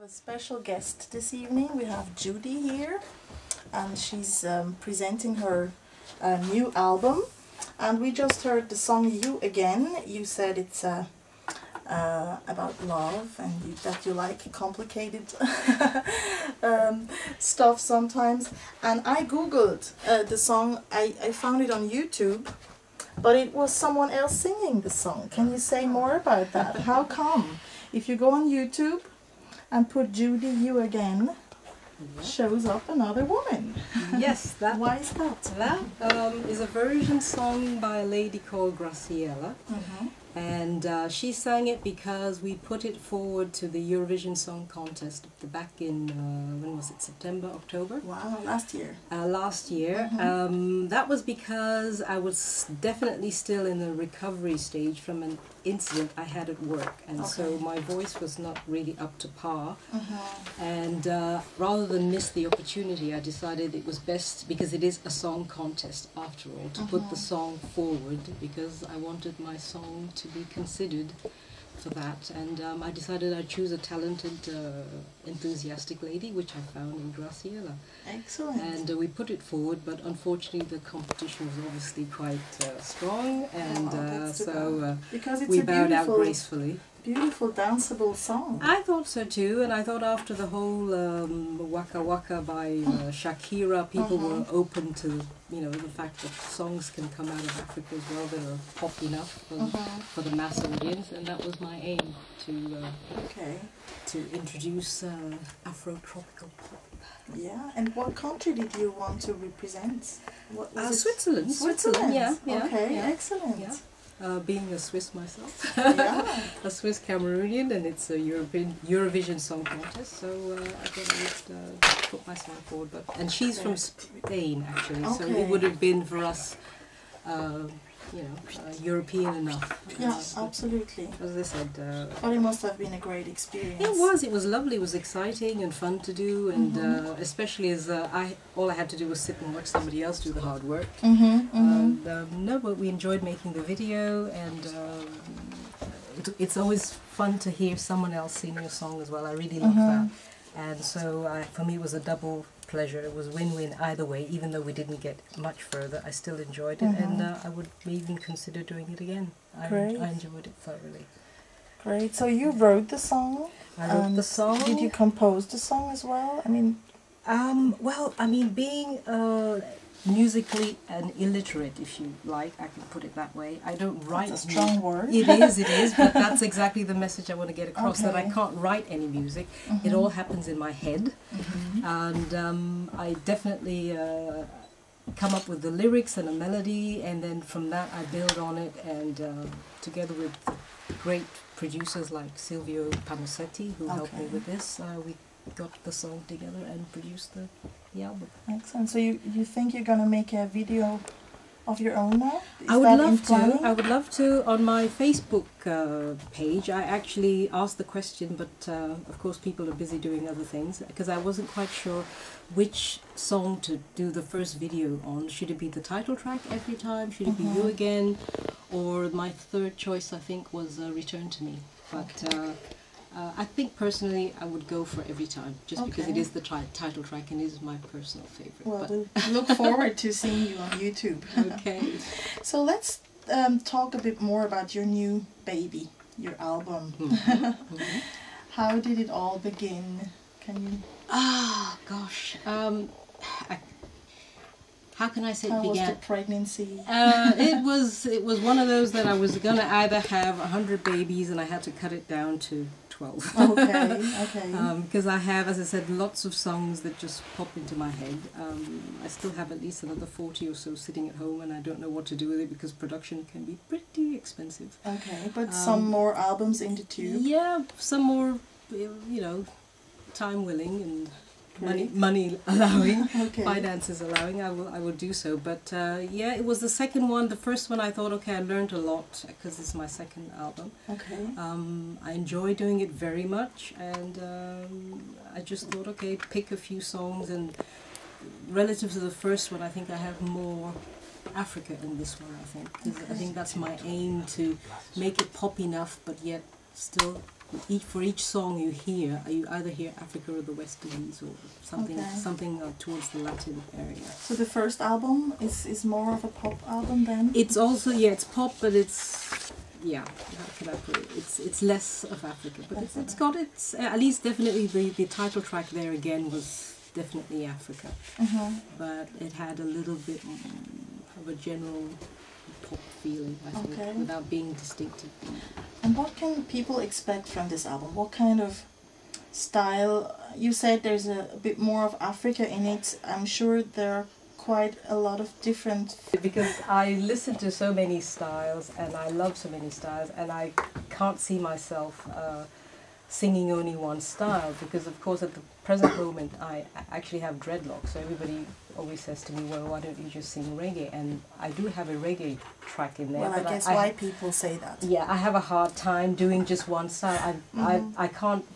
A special guest this evening. We have Judee here, and she's presenting her new album. And we just heard the song "You Again." You said it's about love, and that you like complicated stuff sometimes. And I googled the song. I found it on YouTube, but it was someone else singing the song. Can you say more about that? How come? If you go on YouTube and put Judee, You Again, shows up another woman. Yes, that. Why is that? That is a version sung by a lady called Graciela. Mm-hmm. And she sang it because we put it forward to the Eurovision Song Contest back in, when was it, September, October? Wow, last year. Last year. Mm-hmm. That was because I was definitely still in the recovery stage from an incident I had at work, and so my voice was not really up to par. Mm-hmm. And rather than miss the opportunity, I decided it was best, because it is a song contest after all, to put the song forward, because I wanted my song to be considered for that. And I decided I'd choose a talented, enthusiastic lady, which I found in Graciela. Excellent. And we put it forward, but unfortunately the competition was obviously quite strong, and so we bowed out gracefully. Beautiful danceable song. I thought so too, and I thought after the whole Waka Waka by Shakira, people were open to, the fact that songs can come out of Africa as well that are pop enough for the mass audience, and that was my aim, to introduce Afro-tropical pop. Yeah, and what country did you want to represent? What was Switzerland. Switzerland. Yeah. Okay, yeah. Excellent. Yeah. Being a Swiss myself, Yeah. a Swiss Cameroonian, and it's a Eurovision Song Contest, so I thought I would put my song forward. And she's from Spain actually, so it would have been for us, European enough. Yes, absolutely. As I said, but it must have been a great experience. It was lovely. It was exciting and fun to do, and especially as all I had to do was sit and watch somebody else do the hard work. No, but we enjoyed making the video, and it's always fun to hear someone else sing your song as well. I really love that, and so for me it was a double pleasure. It was win-win either way. Even though we didn't get much further, I still enjoyed it, and I would even consider doing it again. I enjoyed it thoroughly. Great. So you wrote the song? I wrote the song. Did you compose the song as well? Being musically an illiterate, if you like, I can put it that way. I don't write. That's a strong word. It is, but that's exactly the message I want to get across, that I can't write any music. It all happens in my head, and I definitely come up with the lyrics and a melody, and then from that I build on it, and together with great producers like Silvio Panosetti, who helped me with this, we got the song together and produced the album. Excellent. So you think you're going to make a video of your own now? I would love to. I would love to. On my Facebook page, I actually asked the question, but of course people are busy doing other things, because I wasn't quite sure which song to do the first video on. Should it be the title track every time? Should it be You Again? Or my third choice, I think, was Return to Me. But I think personally I would go for every time, just because it is the title track and is my personal favorite. Well, we'll look forward to seeing you on YouTube. Okay. So let's talk a bit more about your new baby, your album. How did it all begin? Can you? Gosh. How can I say it began? How was the pregnancy? It was one of those that I was going to either have 100 babies and I had to cut it down to 12. Okay. Because I have, as I said, lots of songs that just pop into my head. I still have at least another 40 or so sitting at home, and I don't know what to do with it because production can be pretty expensive. Okay, but some more albums in the tube? Yeah, some more, time willing and money allowing, finances allowing, I will do so. But it was the second one. The first one I thought, I learned a lot, because this is my second album. Okay. I enjoy doing it very much, and I just thought, pick a few songs, and relative to the first one, I think I have more Africa in this one, I think. 'Cause I think that's my aim, to make it pop enough, but yet still for each song you either hear Africa or the West Indies or something towards the Latin area. So the first album is more of a pop album then? It's also, it's pop, but it's, how can I put it? It's less of Africa, but it's got its, at least definitely the title track there again was definitely Africa. But it had a little bit of a general pop feeling, I think, without being distinctive. And what can people expect from this album? What kind of style? You said there's a bit more of Africa in it. I'm sure there are quite a lot of different... Because I listen to so many styles and I love so many styles, and I can't see myself singing only one style, because of course at the present moment I actually have dreadlocks, so everybody always says to me, well, why don't you just sing reggae? And I do have a reggae track in there. Well, I guess why people say that. Yeah, I have a hard time doing just one style. I can't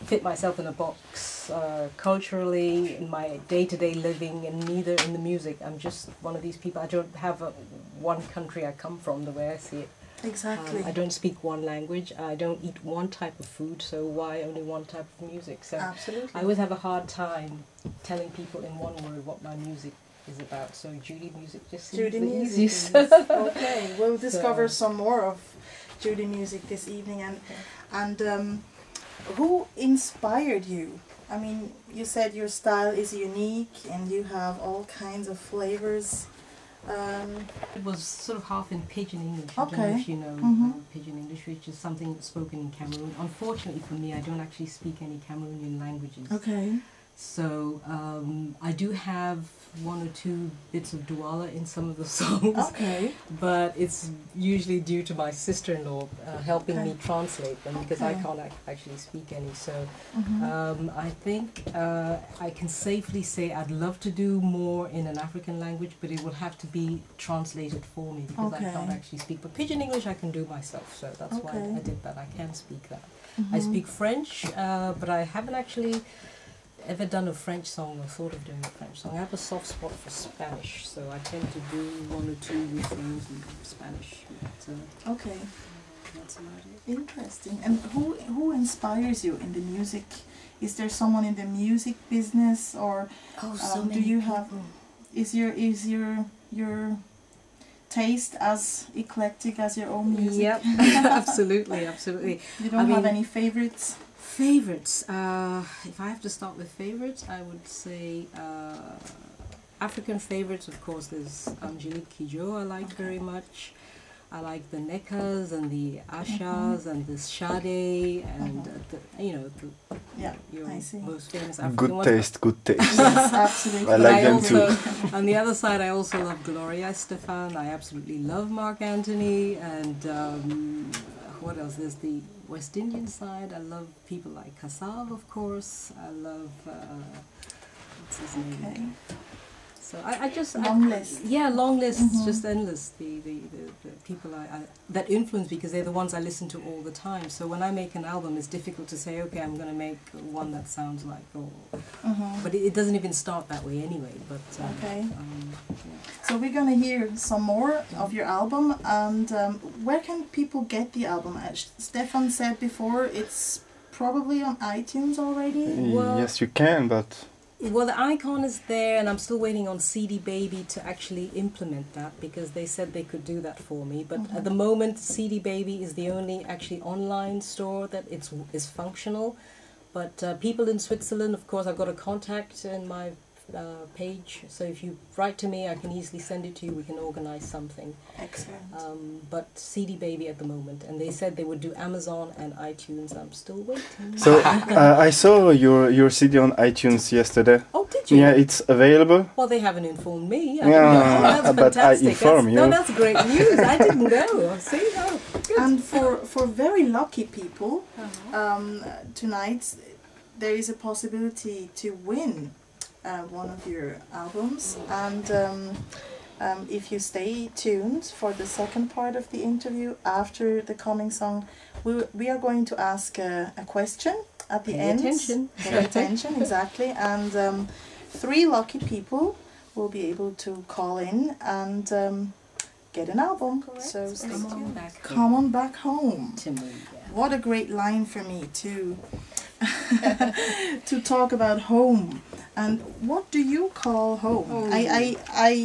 fit myself in a box culturally in my day-to-day living, and neither in the music. I'm just one of these people. I don't have one country I come from the way I see it. Exactly. I don't speak one language. I don't eat one type of food, so why only one type of music? So absolutely. I always have a hard time telling people in one word what my music is about. So Judee music just seems the easiest. Okay, we'll discover some more of Judee music this evening. And who inspired you? I mean, you said your style is unique and you have all kinds of flavors. It was sort of half in Pidgin English. I don't know if you know Pidgin English, which is something spoken in Cameroon. Unfortunately for me, I don't actually speak any Cameroonian languages. Okay. So I do have one or two bits of Douala in some of the songs. Okay. But it's usually due to my sister-in-law helping me translate them, because I can't actually speak any. So I think I can safely say I'd love to do more in an African language, but it will have to be translated for me, because I can't actually speak. But Pidgin English I can do myself, so that's why I did that. I can speak that. I speak French, but I haven't actually ever done a French song or thought of doing a French song. I have a soft spot for Spanish, so I tend to do one or two refrains in Spanish. But, okay. That's about it. Interesting. And who inspires you in the music? Is there someone in the music business, or do you have? Is your taste as eclectic as your own music? Yep, absolutely. You don't have any favorites? Favorites. If I have to start with favorites, I would say African favorites. Of course, there's Angelique Kidjo. I like very much. I like the Nekas and the Ashas and the Sade and your most famous African Good ones. taste. Yes, absolutely. I like them too. On the other side, I also love Gloria Estefan. I absolutely love Mark Anthony. And what else? There's the West Indian side. I love people like Kassav, of course. I love what's his name? So I just long list. Yeah, long list. Just endless. The people that influence me, because they're the ones I listen to all the time. So when I make an album, it's difficult to say, okay, I'm going to make one that sounds like, but it doesn't even start that way anyway. But So we're going to hear some more of your album, and where can people get the album? As Stefan said before, it's probably on iTunes already. Yes, you can, but. Well, the icon is there, and I'm still waiting on CD Baby to actually implement that, because they said they could do that for me. But at the moment, CD Baby is the only actually online store that is functional. But people in Switzerland, of course, I've got a contact in my page. So if you write to me, I can easily send it to you. We can organize something. Excellent. But CD Baby at the moment, and they said they would do Amazon and iTunes. I'm still waiting. So I saw your CD on iTunes yesterday. Oh, did you? Yeah, it's available. Well, they haven't informed me. That's but fantastic. I inform you. No, that's great news. I didn't know. See, good. And for very lucky people, tonight there is a possibility to win one of your albums, and if you stay tuned for the second part of the interview after the coming song, we are going to ask a question at the end. Pay attention, exactly. And 3 lucky people will be able to call in and get an album. Correct. So stay tuned. Back Come on back home. what a great line for me to to talk about home. And what do you call home? Oh. I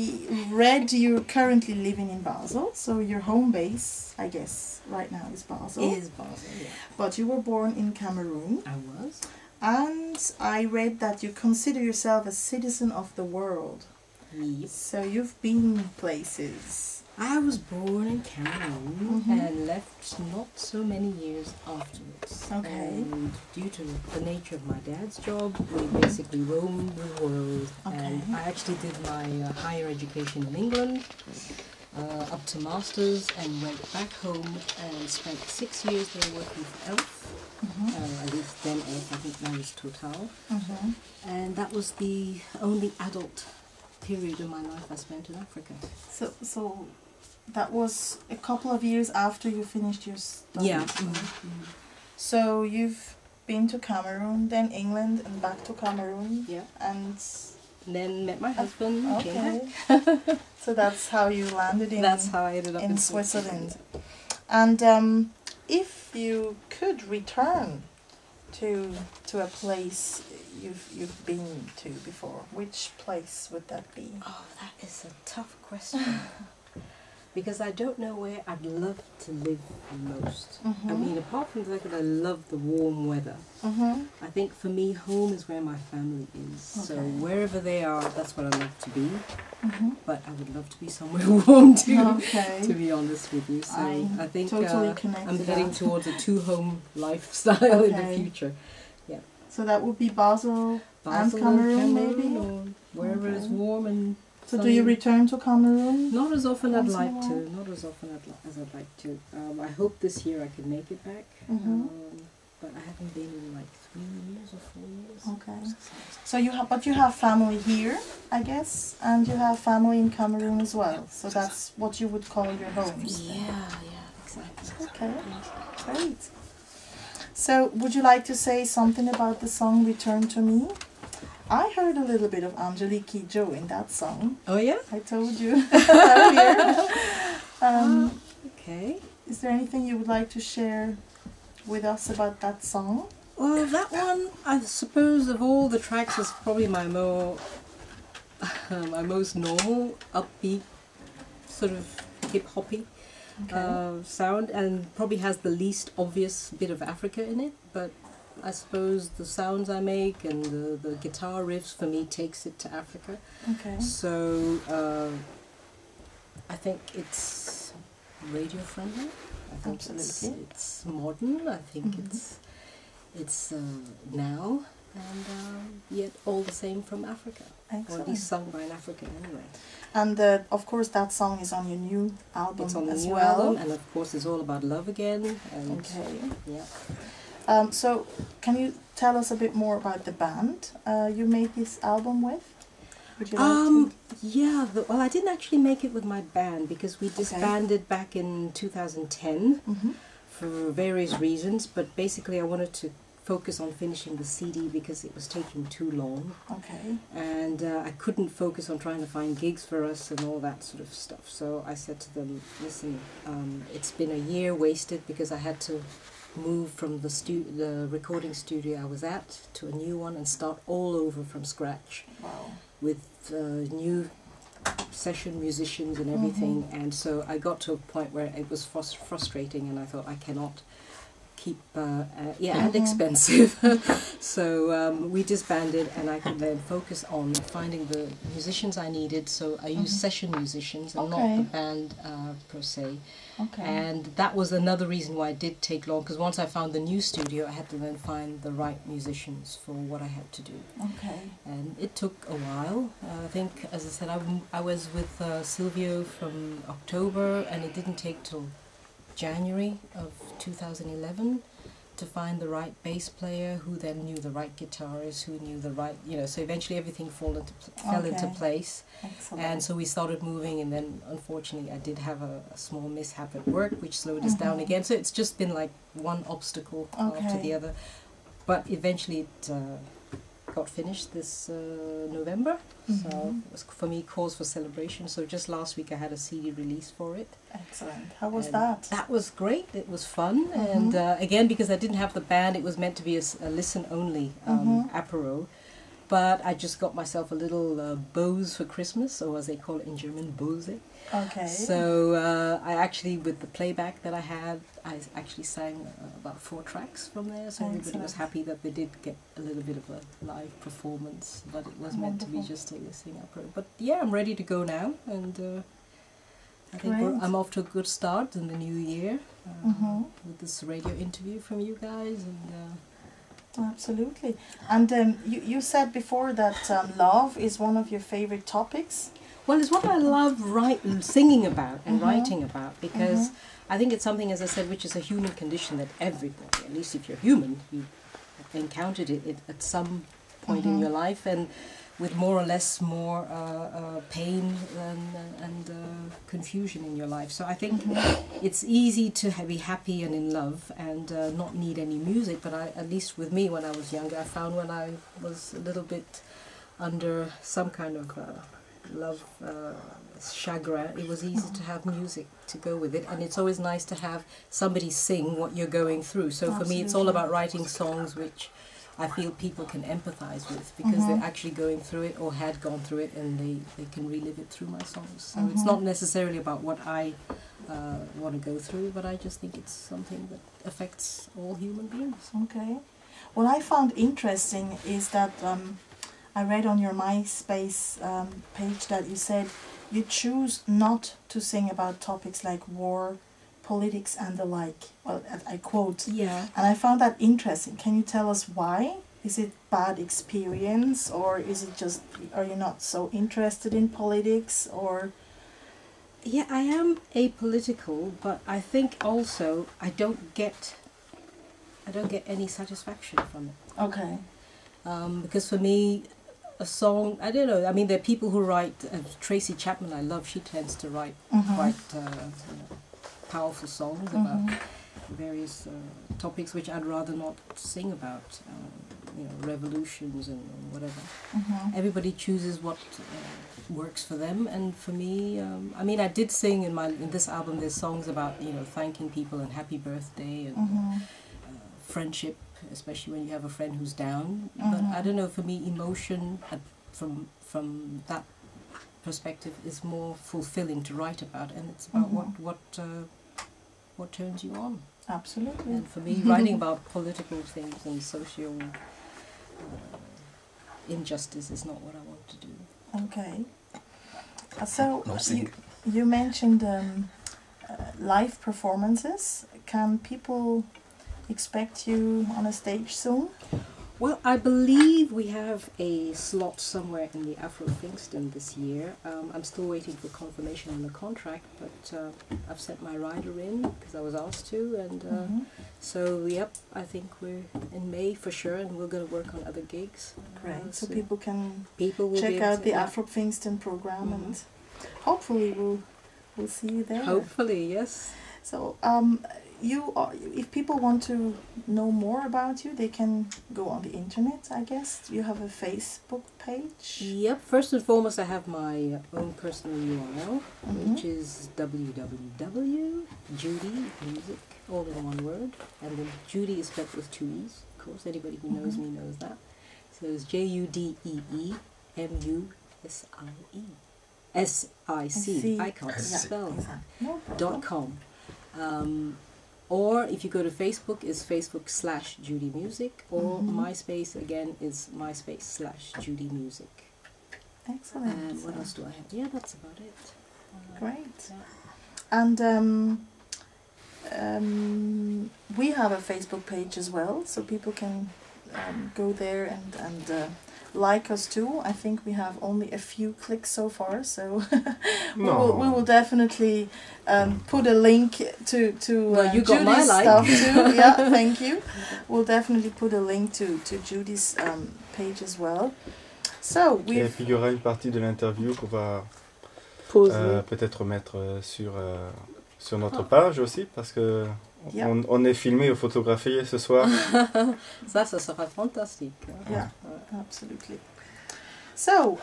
read you're currently living in Basel, so your home base, I guess, right now is Basel. It is Basel, yeah. But you were born in Cameroon. I was. And I read that you consider yourself a citizen of the world. Yep. So you've been places. I was born in Cameroon Mhm. and left not so many years afterwards. Okay. And due to the nature of my dad's job, we basically roamed the world. Okay. And I actually did my higher education in England, up to masters, and went back home and spent 6 years there working for ELF. At least then ELF, I think now it's Total. And that was the only adult period of my life I spent in Africa. So that was a couple of years after you finished your studies. Yeah. So you've been to Cameroon, then England, and back to Cameroon. Yeah. And Then met my husband. Came okay. back. So that's how you landed in. That's how I ended up in Switzerland. And if you could return to a place you've been to before, which place would that be? Oh, that is a tough question. Because I don't know where I'd love to live most. I mean, apart from the fact that I love the warm weather, I think for me, home is where my family is. So Okay. wherever they are, that's what I love to be. But I would love to be somewhere warm too, Okay. to be honest with you. So I think totally connect I'm to heading that. towards a two-home lifestyle in the Okay. future. So that would be Basel and Basel Cameroon, maybe? or wherever it's Okay. warm and So do you return to Cameroon? not as often I'd Once in a like to. while? Not as often as I'd like to. I hope this year I can make it back. But I haven't been in like 3 years or 4 years. Okay. So you have family here, I guess, and you have family in Cameroon as well. So that's what you would call your home. Yeah, exactly. Okay, great. So would you like to say something about the song Return to Me? I heard a little bit of Angelique Kidjo in that song. Oh yeah? I told you earlier. Okay. Is there anything you would like to share with us about that song? Well, that one, I suppose, of all the tracks, is probably my most normal, upbeat, sort of hip-hoppy sound, and probably has the least obvious bit of Africa in it. But I suppose the sounds I make and the guitar riffs for me takes it to Africa. Okay. So I think it's radio friendly. I think Absolutely. it's modern. I think it's now, and yet all the same from Africa, or at Excellent. least sung by an African anyway. And of course that song is on your new album It's on the as new well. album, and of course it's all about love again. And Okay. yeah. So can you tell us a bit more about the band you made this album with? Would you like to? Yeah, well, I didn't actually make it with my band because we disbanded back in 2010 for various reasons, but basically I wanted to focus on finishing the CD because it was taking too long. Okay. And I couldn't focus on trying to find gigs for us and all that sort of stuff. So I said to them, listen, it's been a year wasted because I had to move from the recording studio I was at to a new one and start all over from scratch. Wow. With new session musicians and everything. And so I got to a point where it was frustrating, and I thought I cannot keep, and expensive. So we disbanded, and I could then focus on finding the musicians I needed. So I used session musicians and not the band per se. Okay. And that was another reason why it did take long, because once I found the new studio, I had to then find the right musicians for what I had to do. Okay. And it took a while. I think, as I said, I was with Silvio from October, and it didn't take till January of 2011 to find the right bass player who then knew the right guitarist, who knew the right, so eventually everything fell into place. Excellent. And so we started moving, and then unfortunately I did have a small mishap at work which slowed us down again. So it's just been like one obstacle after the other. But eventually got finished this November. So it was, for me, cause for celebration. So just last week I had a CD release for it. Excellent. How was that? That was great. It was fun. And again, because I didn't have the band, it was meant to be a listen-only apéro. But I just got myself a little Bose for Christmas, or as they call it in German, Bose. Okay. So I actually, with the playback that I had, I actually sang about 4 tracks from there. So everybody was happy that they did get a little bit of a live performance, but it was meant to be just a listening apéro. But yeah, I'm ready to go now, and I think I'm off to a good start in the new year with this radio interview from you guys. And absolutely. And you said before that love is one of your favorite topics. Well, it's what I love singing about and writing about, because I think it's something, as I said, which is a human condition that everybody, at least if you're human, you encountered it at some point in your life, and with more or less more pain and confusion in your life. So I think it's easy to be happy and in love and not need any music. But at least with me, when I was younger, I found when I was a little bit under some kind of love chagrin, it was easy to have music to go with it. And it's always nice to have somebody sing what you're going through. So for me, it's all about writing songs which I feel people can empathize with, because they're actually going through it or had gone through it, and they can relive it through my songs. So it's not necessarily about what I want to go through, but I just think it's something that affects all human beings. Okay. What I found interesting is that I read on your MySpace page that you said you choose not to sing about topics like war, politics and the like. Well, I quote. Yeah. And I found that interesting. Can you tell us why? Is it bad experience, or is it just, are you not so interested in politics, or? Yeah, I am apolitical, but I think also I don't get any satisfaction from it. Okay. Because for me, a song, I don't know, I mean, there are people who write, Tracy Chapman, I love, she tends to write quite powerful songs about various topics which I'd rather not sing about, you know, revolutions and whatever. Everybody chooses what works for them, and for me, I mean, I did sing in this album, there's songs about, you know, thanking people and happy birthday and friendship, especially when you have a friend who's down. But I don't know, for me, emotion from that perspective is more fulfilling to write about, and it's about what turns you on. Absolutely. And for me, writing about political things and social injustice is not what I want to do. Okay. So you mentioned live performances. Can people expect you on a stage soon? Well, I believe we have a slot somewhere in the Afro Kingston this year. I'm still waiting for confirmation on the contract, but I've sent my rider in because I was asked to, and so yep, I think we're in May for sure, and we're going to work on other gigs. Great, so people can will check out the Afro Kingston program, and hopefully we'll see you there. Hopefully, yes. So if people want to know more about you, they can go on the internet, I guess. You have a Facebook page? Yep, first and foremost I have my own personal URL, which is www.Judee, music, all in one word, and then Judee is spelled with 2 E's, of course, anybody who knows me knows that. So it's JUDEE MUSIE SIC, I can't spell, .com. Or if you go to Facebook, it's Facebook/Judee Music, or MySpace again is MySpace/Judee Music. Excellent. And what else do I have? Yeah, that's about it. Great. Yeah. And we have a Facebook page as well, so people can go there and like us too. I think we have only a few clicks so far, so we will definitely put a link to well, you got Judee's my stuff too. Yeah, thank you. We'll definitely put a link to Judee's page as well. So et puis il y aura une partie de l'interview qu'on va peut-être mettre sur notre page aussi, parce que on est filmé et photographié ce soir. Ça sera fantastique. Yeah. Absolutely. So,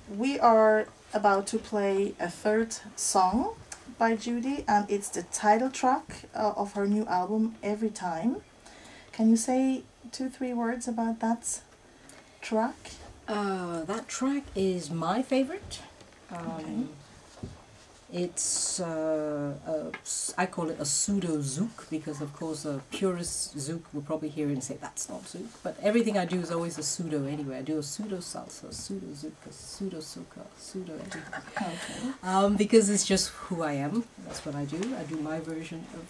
we are about to play a third song by Judee, and it's the title track of her new album, Every Time. Can you say 2-3 words about that track? That track is my favorite. Okay. It's, I call it a pseudo Zouk, because of course a purist Zouk will probably hear it and say that's not Zouk. But everything I do is always a pseudo anyway. I do a pseudo salsa, pseudo Zouk, a pseudo soca, pseudo everything. Okay. Because it's just who I am. That's what I do. I do my version of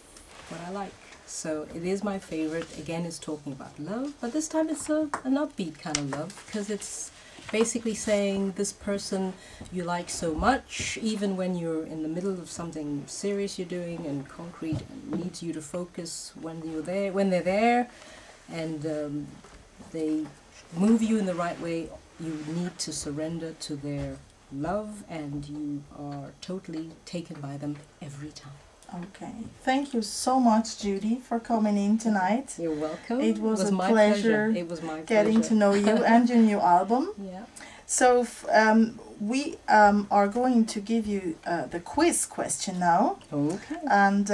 what I like. So it is my favorite. Again, it's talking about love, but this time it's an upbeat kind of love, because it's basically saying this person you like so much, even when you're in the middle of something serious you're doing and concrete and needs you to focus when they're there, and they move you in the right way, you need to surrender to their love, and you are totally taken by them every time. Okay. Thank you so much, Judee, for coming in tonight. You're welcome. It was a my pleasure. It was my getting pleasure. to know you and your new album. Yeah. So we are going to give you the quiz question now. Okay. And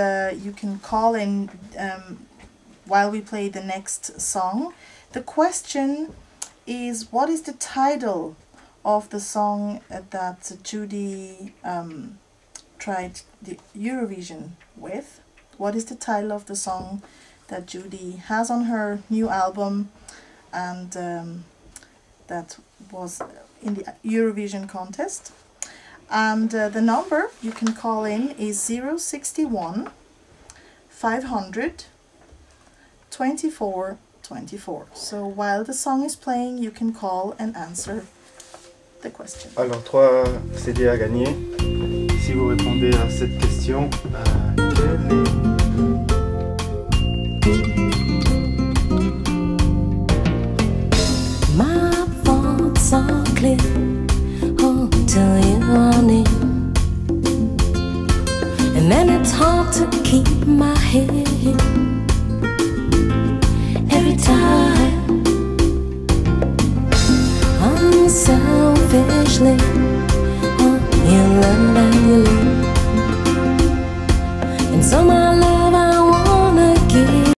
you can call in while we play the next song. The question is, what is the title of the song that Judee tried the Eurovision with? What is the title of the song that Judee has on her new album, and that was in the Eurovision contest? And the number you can call in is 061 500 24 24. So while the song is playing, you can call and answer the question. Alors, 3 CD à gagner. Si vous répondez à cette question, quelle est... My thoughts are clear until you're near, and then it's hard to keep my head every time. Unselfishly